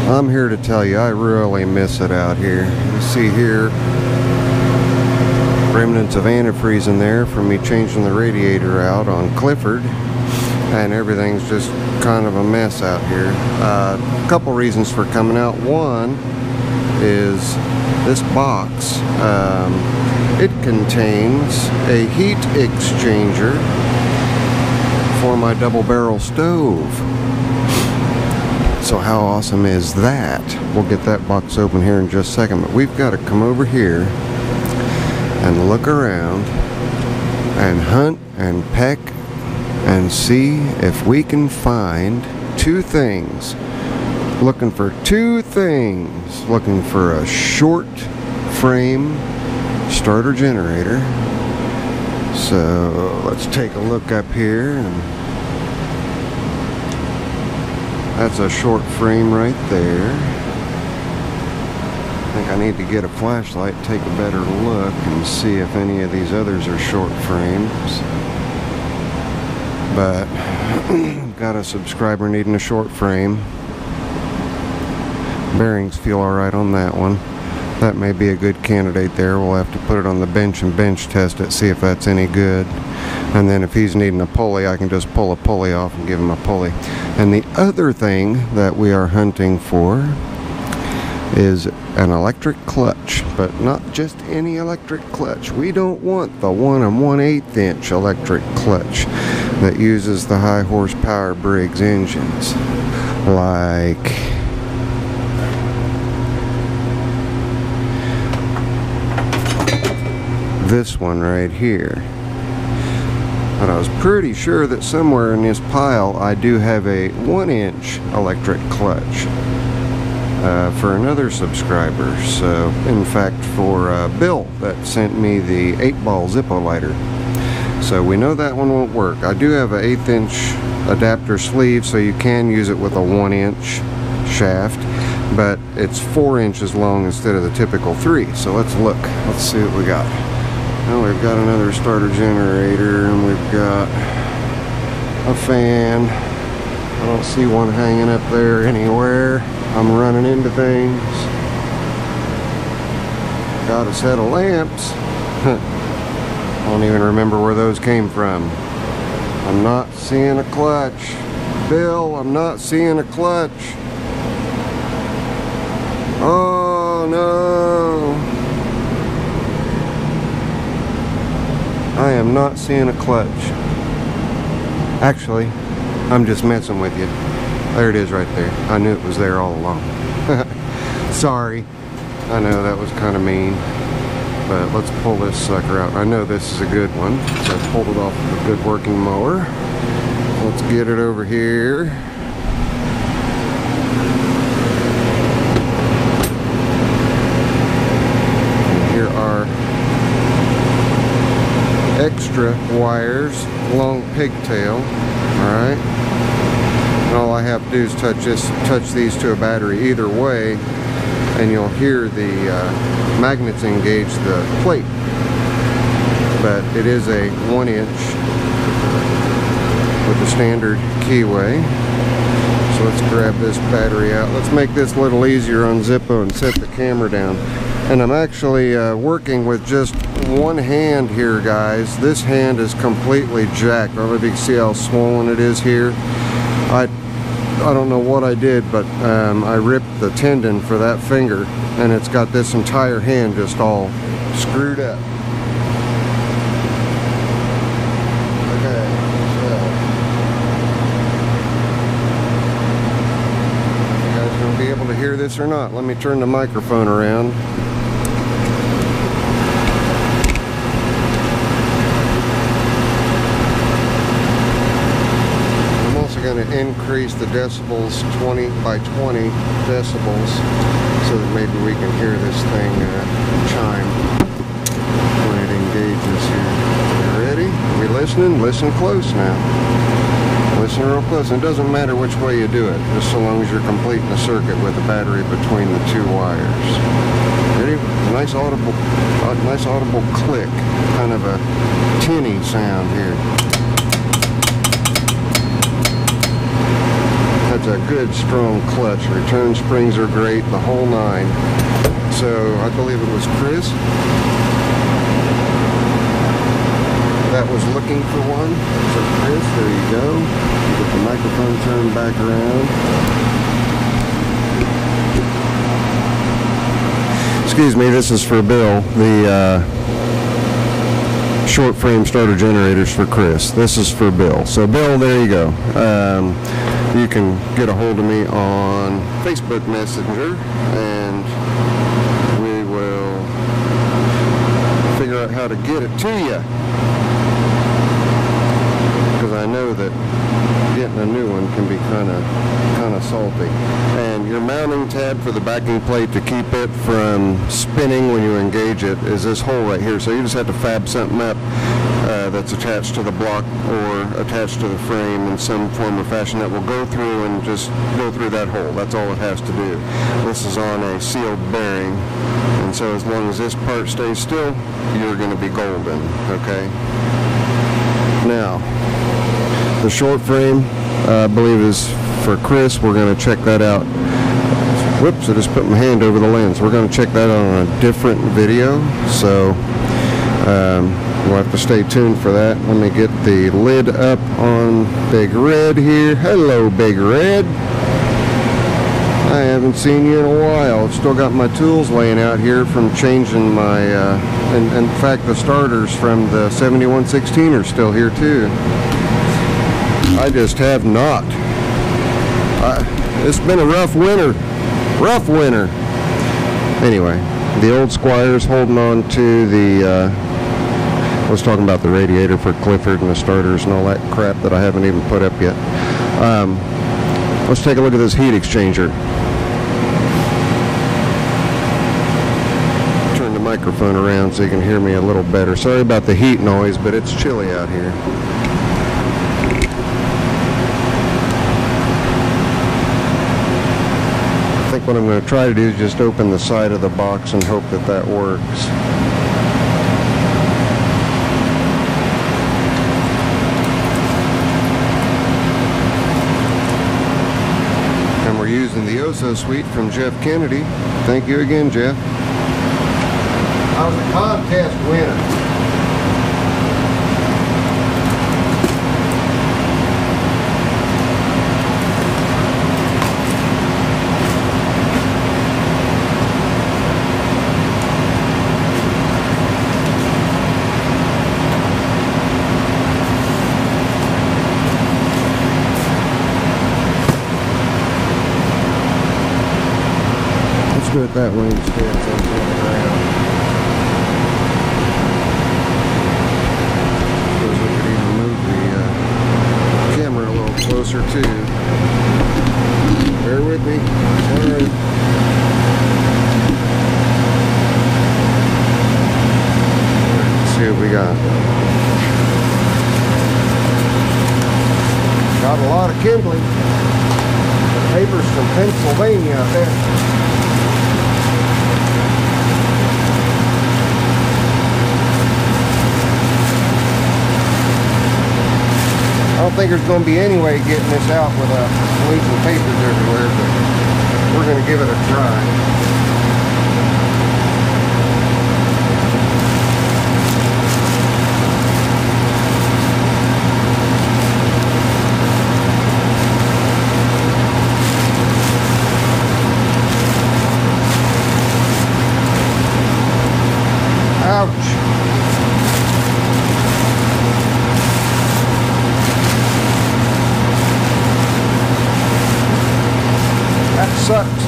I'm here to tell you, I really miss it out here. You see here, remnants of antifreeze in there from me changing the radiator out on Clifford, and everything's just kind of a mess out here. A couple reasons for coming out. One is this box. It contains a heat exchanger for my double barrel stove. So how awesome is that? We'll get that box open here in just a second, but we've got to come over here and look around and hunt and peck and see if we can find two things. Looking for two things. Looking for a short frame starter generator. So let's take a look up here, and that's a short frame right there. I think I need to get a flashlight, take a better look, and see if any of these others are short frames. But got a subscriber needing a short frame. Bearings feel alright on that one. That may be a good candidate there. We'll have to put it on the bench and bench test it, see if that's any good. And then if he's needing a pulley, I can just pull a pulley off and give him a pulley. And the other thing that we are hunting for is an electric clutch, but not just any electric clutch. We don't want the 1 1/8 inch electric clutch that uses the high horsepower Briggs engines, like this one right here. But I was pretty sure that somewhere in this pile I do have a 1-inch electric clutch for another subscriber. So in fact for Bill that sent me the 8-ball Zippo lighter. So we know that one won't work. I do have an 1/8 inch adapter sleeve, so you can use it with a 1-inch shaft, but it's 4 inches long instead of the typical 3. So let's look. Let's see what we got. Well, we've got another starter generator, and we've got a fan. I don't see one hanging up there anywhere. I'm running into things. Got a set of lamps. I don't even remember where those came from. I'm not seeing a clutch. Bill, I'm not seeing a clutch. Oh no. I am not seeing a clutch. Actually, I'm just messing with you. There it is right there. I knew it was there all along. Sorry. I know that was kind of mean. But let's pull this sucker out. I know this is a good one, so I pulled it off of a good working mower. Let's get it over here. And here are extra wires, long pigtail. Alright. And all I have to do is touch these to a battery either way, and you'll hear the magnets engage the plate. But it is a 1-inch with the standard keyway. So let's grab this battery out. Let's make this a little easier on Zippo and set the camera down. And I'm actually working with just one hand here, guys. This hand is completely jacked. I don't know if you can see how swollen it is here. I don't know what I did, but I ripped the tendon for that finger, and it's got this entire hand just all screwed up. Okay, so you guys gonna be able to hear this or not? Let me turn the microphone around. Going to increase the decibels 20 by 20 decibels so that maybe we can hear this thing chime when it engages here. You ready? Are we listening? Listen close now. Listen real close. It doesn't matter which way you do it, just so long as you're completing the circuit with the battery between the two wires. Ready? Nice audible click, kind of a tinny sound here. provides a good strong clutch. Return springs are great, the whole nine. So I believe it was Chris that was looking for one. So Chris, there you go. Get the microphone turned back around. Excuse me, this is for Bill. The short frame starter generators for Chris. This is for Bill. So Bill, there you go. You can get a hold of me on Facebook Messenger, and we will figure out how to get it to you. Because I know that getting a new one can be kind of salty. And your mounting tab for the backing plate to keep it from spinning when you engage it is this hole right here. So you just have to fab something up that's attached to the block or attached to the frame in some form or fashion that will go through and just go through that hole. That's all it has to do. This is on a sealed bearing, and so as long as this part stays still, you're going to be golden. Okay. Now, the short frame, I believe, is for Chris. We're going to check that out. Whoops, I just put my hand over the lens. We're going to check that out on a different video, so we'll have to stay tuned for that. Let me get the lid up on Big Red here. Hello, Big Red. I haven't seen you in a while. I've still got my tools laying out here from changing my, in fact, the starters from the 7116 are still here too. I just have not. It's been a rough winter. Rough winter. Anyway, the old Squire's holding on to the, I was talking about the radiator for Clifford and the starters and all that crap that I haven't even put up yet. Let's take a look at this heat exchanger. Turn the microphone around so you can hear me a little better. Sorry about the heat noise, but it's chilly out here. I think what I'm going to try to do is just open the side of the box and hope that that works. And we're using the Oso suite from Jeff Kennedy. Thank you again, Jeff. I was a contest winner. Do it that way instead, so it's on the ground. Suppose we could even move the camera a little closer too. Bear with me. Alright. Let's see what we got. Got a lot of kindling. The paper's from Pennsylvania out there. I don't think there's going to be any way getting this out without losing papers everywhere, but we're going to give it a try. Ouch! Sucks.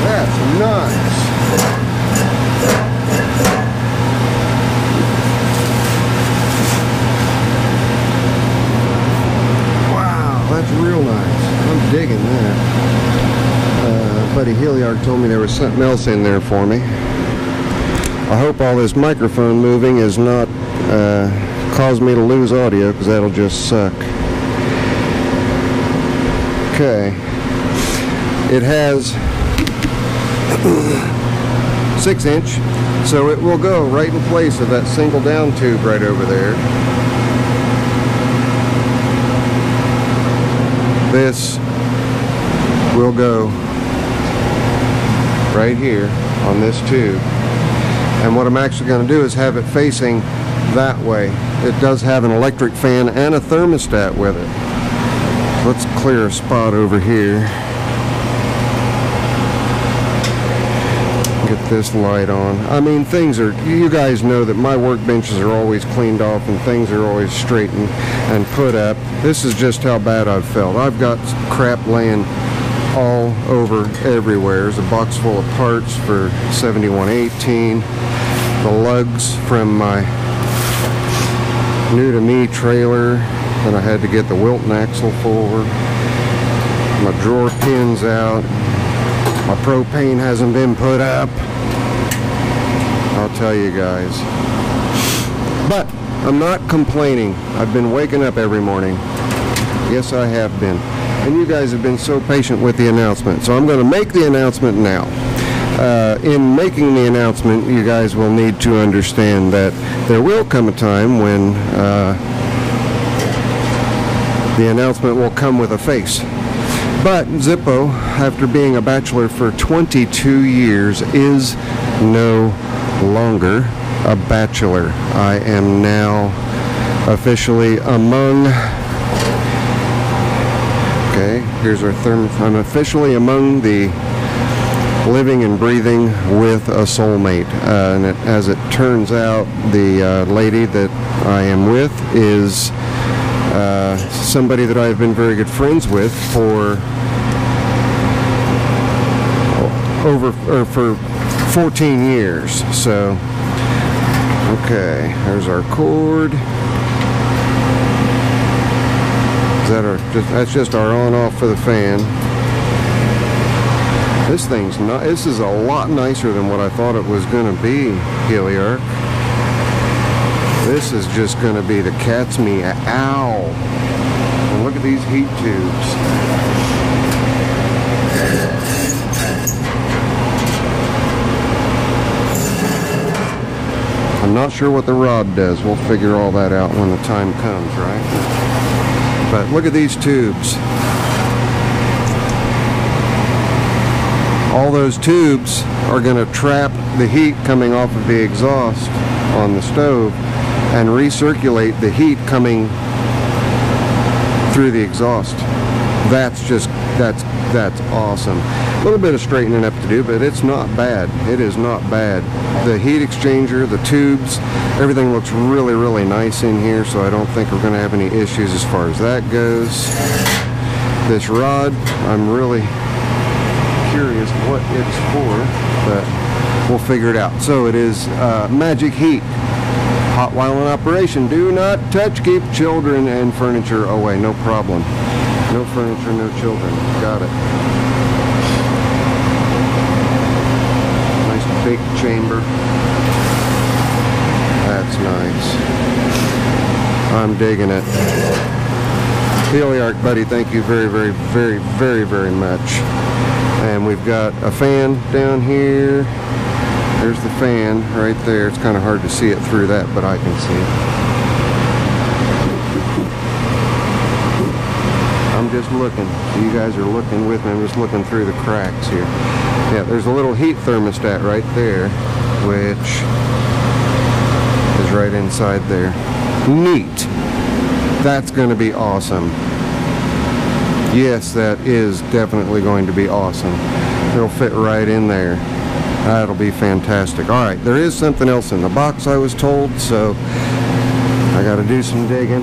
That's nice. Wow, that's real nice. I'm digging that. Buddy Hilliard told me there was something else in there for me. I hope all this microphone moving is not cause me to lose audio, because that'll just suck. Okay, it has 6-inch So it will go right in place of that single down tube right over there. This will go right here on this tube. And what I'm actually going to do is have it facing that way. It does have an electric fan and a thermostat with it. Let's clear a spot over here. Get this light on. I mean, things are, you guys know that my workbenches are always cleaned off and things are always straightened and put up. This is just how bad I've felt. I've got crap laying all over everywhere. There's a box full of parts for 7118. The lugs from my new to me trailer that I had to get the Wilton axle for. My drawer pins out. My propane hasn't been put up. I'll tell you guys. But I'm not complaining. I've been waking up every morning. Yes, I have been. And you guys have been so patient with the announcement. So I'm going to make the announcement now. In making the announcement, you guys will need to understand that there will come a time when the announcement will come with a face. But Zippo, after being a bachelor for 22 years, is no longer a bachelor. I am now officially among... Okay, here's our I'm officially among the living and breathing with a soulmate. And as it turns out, the lady that I am with is somebody that I've been very good friends with for for 14 years. So, okay, there's our cord. That's just our on-off for the fan. This thing's not. This is a lot nicer than what I thought it was going to be, Heliarch. This is just going to be the cat's meow. And look at these heat tubes. I'm not sure what the rod does. We'll figure all that out when the time comes, right? But look at these tubes. All those tubes are going to trap the heat coming off of the exhaust on the stove and recirculate the heat coming through the exhaust. That's awesome. A little bit of straightening up to do, but it's not bad. It is not bad. The heat exchanger, the tubes, everything looks really, really nice in here, so I don't think we're going to have any issues as far as that goes. This rod, I'm really curious what it's for, but we'll figure it out. So it is magic heat. Hot while in operation. Do not touch. Keep children and furniture away. No problem. No furniture, no children. Got it. Nice big chamber. That's nice. I'm digging it. Heliarch, buddy, thank you very, very, very, very, very much. And we've got a fan down here. There's the fan right there. It's kind of hard to see it through that, but I can see it. I'm just looking. You guys are looking with me. I'm just looking through the cracks here. Yeah, there's a little heat thermostat right there, which is right inside there. Neat. That's going to be awesome. Yes, that is definitely going to be awesome. It'll fit right in there. That'll be fantastic. Alright, there is something else in the box, I was told, so I gotta do some digging.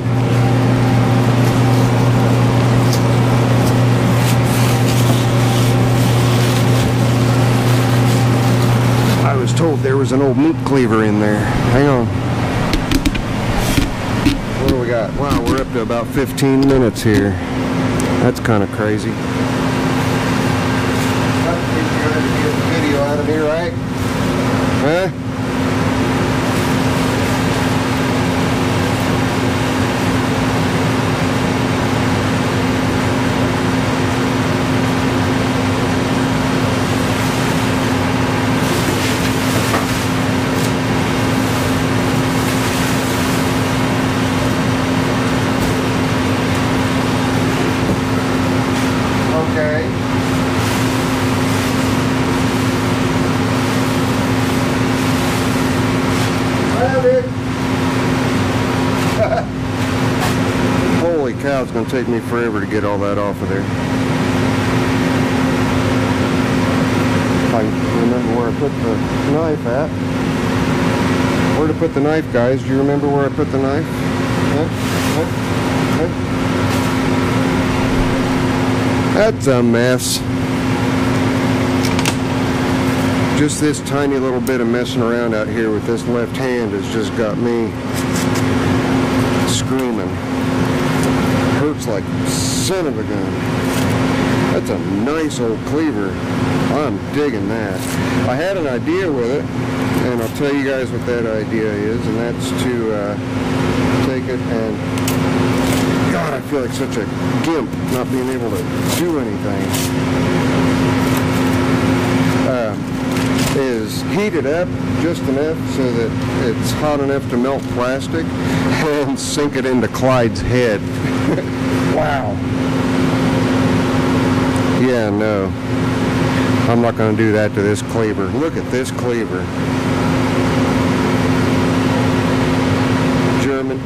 I was told there was an old meat cleaver in there. Hang on. What do we got? Wow, we're up to about 15 minutes here. That's kind of crazy. Video out of here, right? Huh? cow, it's going to take me forever to get all that off of there. If I remember where I put the knife at. Where to put the knife, guys? Do you remember where I put the knife? That's a mess. Just this tiny little bit of messing around out here with this left hand has just got me screaming. Hurts like son of a gun. That's a nice old cleaver. I'm digging that. I had an idea with it, and I'll tell you guys what that idea is, and that's to take it and... God, I feel like such a gimp not being able to do anything. Is heat it up just enough so that it's hot enough to melt plastic and sink it into Clyde's head. Wow. Yeah, no. I'm not going to do that to this cleaver. Look at this cleaver. German.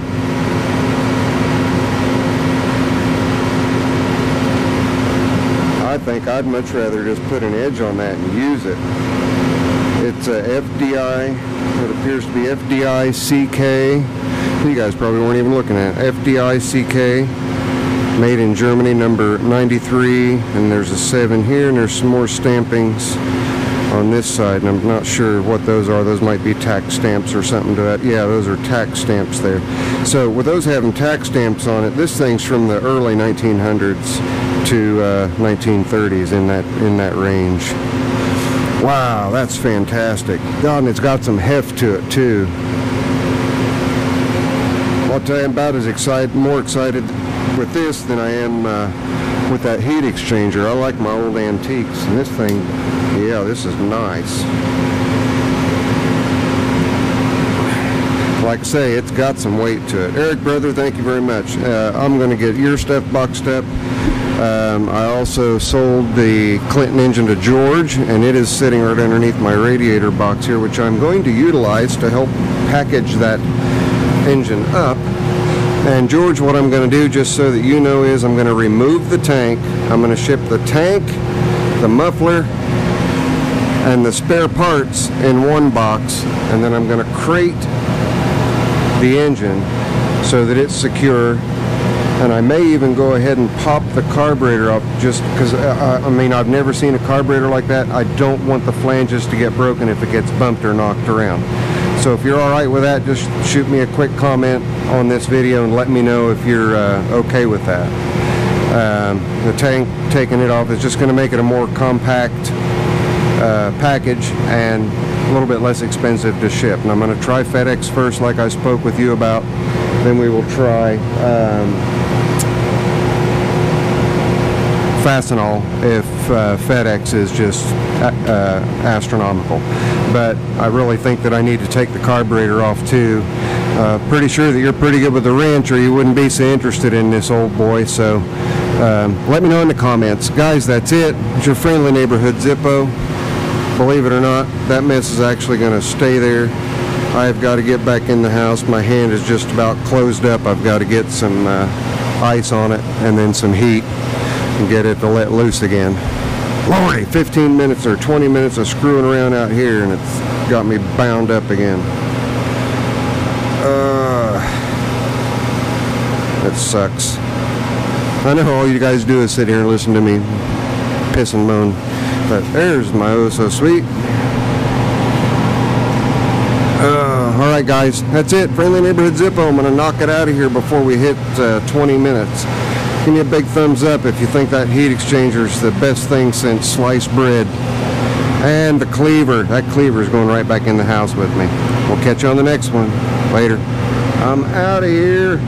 I think I'd much rather just put an edge on that and use it. It's a FDI, it appears to be FDI CK. You guys probably weren't even looking at it. FDI CK, made in Germany, number 93, and there's a 7 here, and there's some more stampings on this side, and I'm not sure what those are. Those might be tax stamps or something to that. Yeah, those are tax stamps there. So with those having tax stamps on it, this thing's from the early 1900s to 1930s, in that range. Wow, that's fantastic. God, and it's got some heft to it too. I'll tell you, I'm about as more excited with this than I am with that heat exchanger. I like my old antiques, and this thing, yeah, this is nice. Like I say, it's got some weight to it. Eric, brother, thank you very much. I'm going to get your stuff boxed up. I also sold the Clinton engine to George, and it is sitting right underneath my radiator box here, which I'm going to utilize to help package that engine up. And George, what I'm going to do, just so that you know, is I'm going to remove the tank. I'm going to ship the tank, the muffler, and the spare parts in one box, and then I'm going to crate the engine so that it's secure. And I may even go ahead and pop the carburetor up, just because, I mean, I've never seen a carburetor like that. I don't want the flanges to get broken if it gets bumped or knocked around. So if you're alright with that, just shoot me a quick comment on this video and let me know if you're okay with that. The tank, taking it off, is just going to make it a more compact package and a little bit less expensive to ship. And I'm going to try FedEx first, like I spoke with you about. Then we will try Fastenal if FedEx is just astronomical. But I really think that I need to take the carburetor off too. Pretty sure that you're pretty good with the wrench, or you wouldn't be so interested in this old boy. So let me know in the comments. Guys, that's it. It's your friendly neighborhood Zippo. Believe it or not, that mess is actually going to stay there. I've got to get back in the house. My hand is just about closed up. I've got to get some ice on it and then some heat and get it to let loose again. Lordy, 15 minutes or 20 minutes of screwing around out here, and it's got me bound up again. It sucks. I know all you guys do is sit here and listen to me piss and moan, but there's my oh so sweet. Alright guys, that's it. Friendly Neighborhood Zippo. I'm going to knock it out of here before we hit 20 minutes. Give me a big thumbs up if you think that heat exchanger is the best thing since sliced bread. And the cleaver. That cleaver is going right back in the house with me. We'll catch you on the next one. Later. I'm out of here.